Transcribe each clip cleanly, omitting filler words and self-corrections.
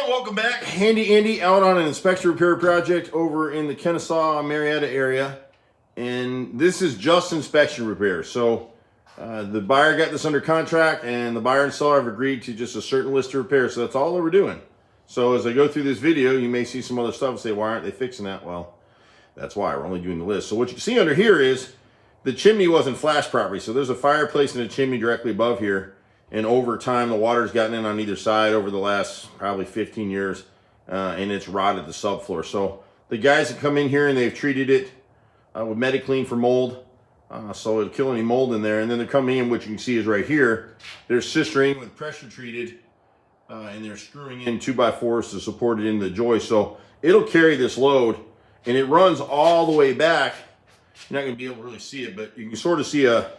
everyone, welcome back. Handy Andy out on an inspection repair project over in the Kennesaw, Marietta area. And this is just inspection repair. So the buyer got this under contract and the buyer and seller have agreed to just a certain list of repairs. So that's all that we're doing. So as I go through this video, you may see some other stuff and say, why aren't they fixing that? Well, that's why we're only doing the list. So what you see under here is the chimney wasn't flashed properly. So there's a fireplace and a chimney directly above here. And over time, the water's gotten in on either side over the last probably 15 years, and it's rotted the subfloor. So the guys have come in here and they've treated it with Mediclean for mold, so it'll kill any mold in there. And then they're coming in, which you can see is right here. They're sistering with pressure treated, and they're screwing in 2x4s to support it into the joist. So it'll carry this load, and it runs all the way back. You're not going to be able to really see it, but you can sort of see a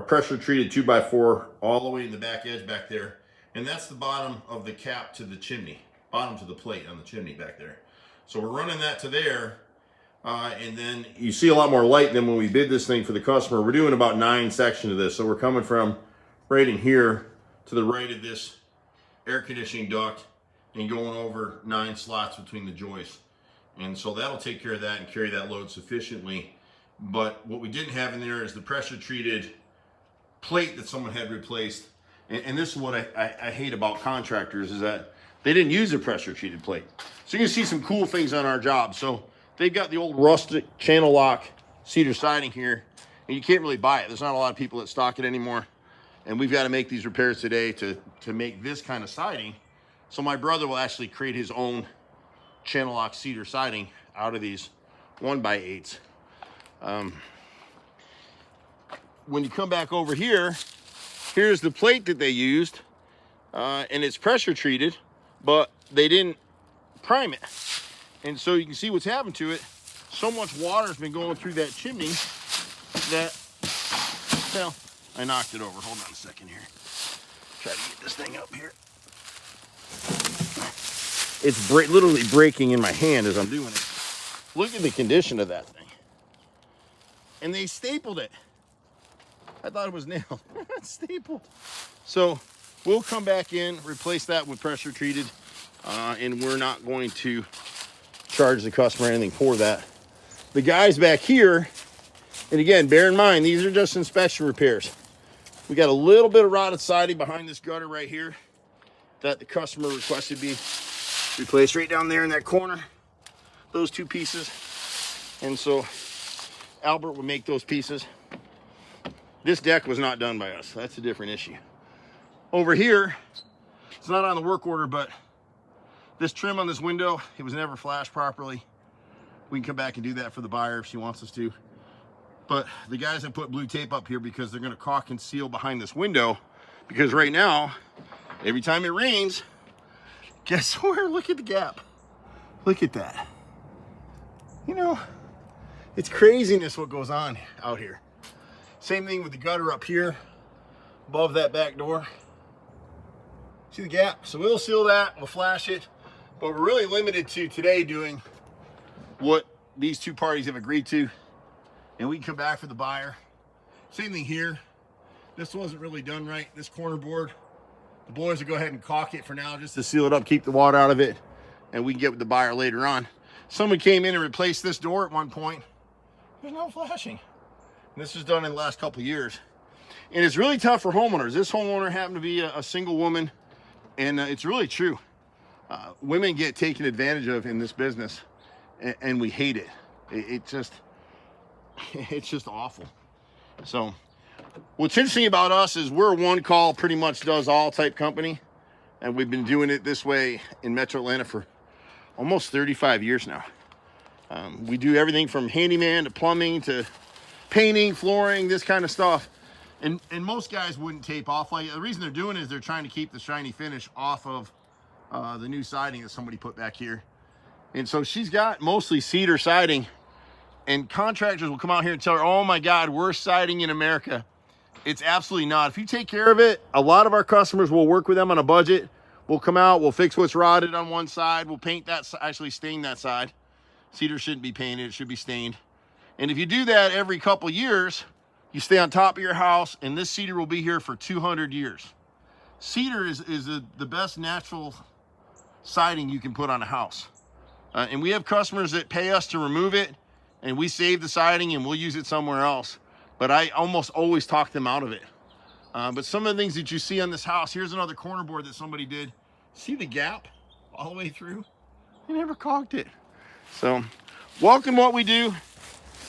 pressure treated 2x4 all the way in the back edge back there. And that's the bottom of the cap to the chimney, bottom to the plate on the chimney back there. So we're running that to there. And then you see a lot more light than when we bid this thing for the customer. We're doing about 9 sections of this. So we're coming from right in here to the right of this air conditioning duct and going over 9 slots between the joists. And so that'll take care of that and carry that load sufficiently. But what we didn't have in there is the pressure treated plate that someone had replaced. And this is what I hate about contractors, is that they didn't use a pressure treated plate. So you can see some cool things on our job. So they've got the old rustic channel lock cedar siding here, and you can't really buy it. There's not a lot of people that stock it anymore. And we've got to make these repairs today to make this kind of siding. So my brother will actually create his own channel lock cedar siding out of these 1x8s. When you come back over here, here's the plate that they used, and it's pressure treated, but they didn't prime it. And so you can see what's happened to it. So much water has been going through that chimney that, well, I knocked it over. Hold on a second here. Try to get this thing up here. It's literally breaking in my hand as I'm doing it. Look at the condition of that thing. And they stapled it. I thought it was nailed. It's stapled. So we'll come back in, replace that with pressure treated, and we're not going to charge the customer anything for that. The guys back here, and again, bear in mind, these are just inspection repairs. We got a little bit of rotted siding behind this gutter right here that the customer requested be replaced right down there in that corner. Those 2 pieces. And so Albert would make those pieces. This deck was not done by us. That's a different issue. Over here, it's not on the work order, but this trim on this window, it was never flashed properly. We can come back and do that for the buyer if she wants us to. But the guys have put blue tape up here because they're going to caulk and seal behind this window. Because right now, every time it rains, guess where? Look at the gap. Look at that. You know, it's craziness what goes on out here. Same thing with the gutter up here above that back door. See the gap? So we'll seal that, we'll flash it, but we're really limited to today doing what these 2 parties have agreed to, and we can come back for the buyer. Same thing here. This wasn't really done right, this corner board. The boys will go ahead and caulk it for now just to seal it up, keep the water out of it, and we can get with the buyer later on. Someone came in and replaced this door at one point. There's no flashing. This was done in the last couple of years. And it's really tough for homeowners. This homeowner happened to be a single woman, and it's really true. Women get taken advantage of in this business, and we hate it. It's just awful. So what's interesting about us is we're a one call, pretty much does all type company. And we've been doing it this way in Metro Atlanta for almost 35 years now. We do everything from handyman to plumbing to painting, flooring, this kind of stuff. And most guys wouldn't tape off like it. The reason they're doing it is they're trying to keep the shiny finish off of the new siding that somebody put back here. And so she's got mostly cedar siding, and contractors will come out here and tell her, oh my God, worst siding in America. It's absolutely not. If you take care of it, a lot of our customers will work with them on a budget. We'll come out, we'll fix what's rotted on one side, we'll paint that, actually stain that side. Cedar shouldn't be painted, it should be stained. And if you do that every couple years, you stay on top of your house, and this cedar will be here for 200 years. Cedar is the best natural siding you can put on a house. And we have customers that pay us to remove it, and we save the siding and we'll use it somewhere else. But I almost always talk them out of it. But some of the things that you see on this house, here's another corner board that somebody did. See the gap all the way through? They never caulked it. So welcome what we do.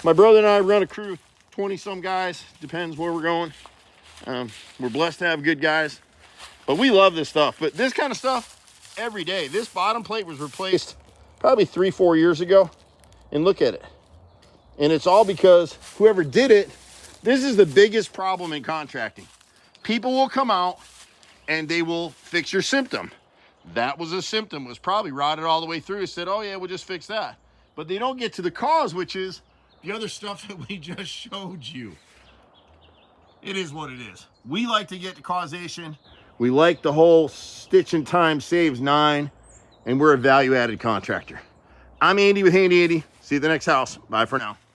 My brother and I run a crew of 20 some guys, depends where we're going. We're blessed to have good guys, but we love this stuff. But this kind of stuff every day. This bottom plate was replaced probably 3-4 years ago, and look at it. And it's all because whoever did it, this is the biggest problem in contracting. People will come out and they will fix your symptom. That was a symptom, was probably rotted all the way through. Said, oh yeah, we'll just fix that. But they don't get to the cause, which is the other stuff that we just showed you. It is what it is. We like to get to causation. We like the whole stitch and time saves 9, and we're a value-added contractor. I'm Andy with Handy Andy. See you at the next house. Bye for now.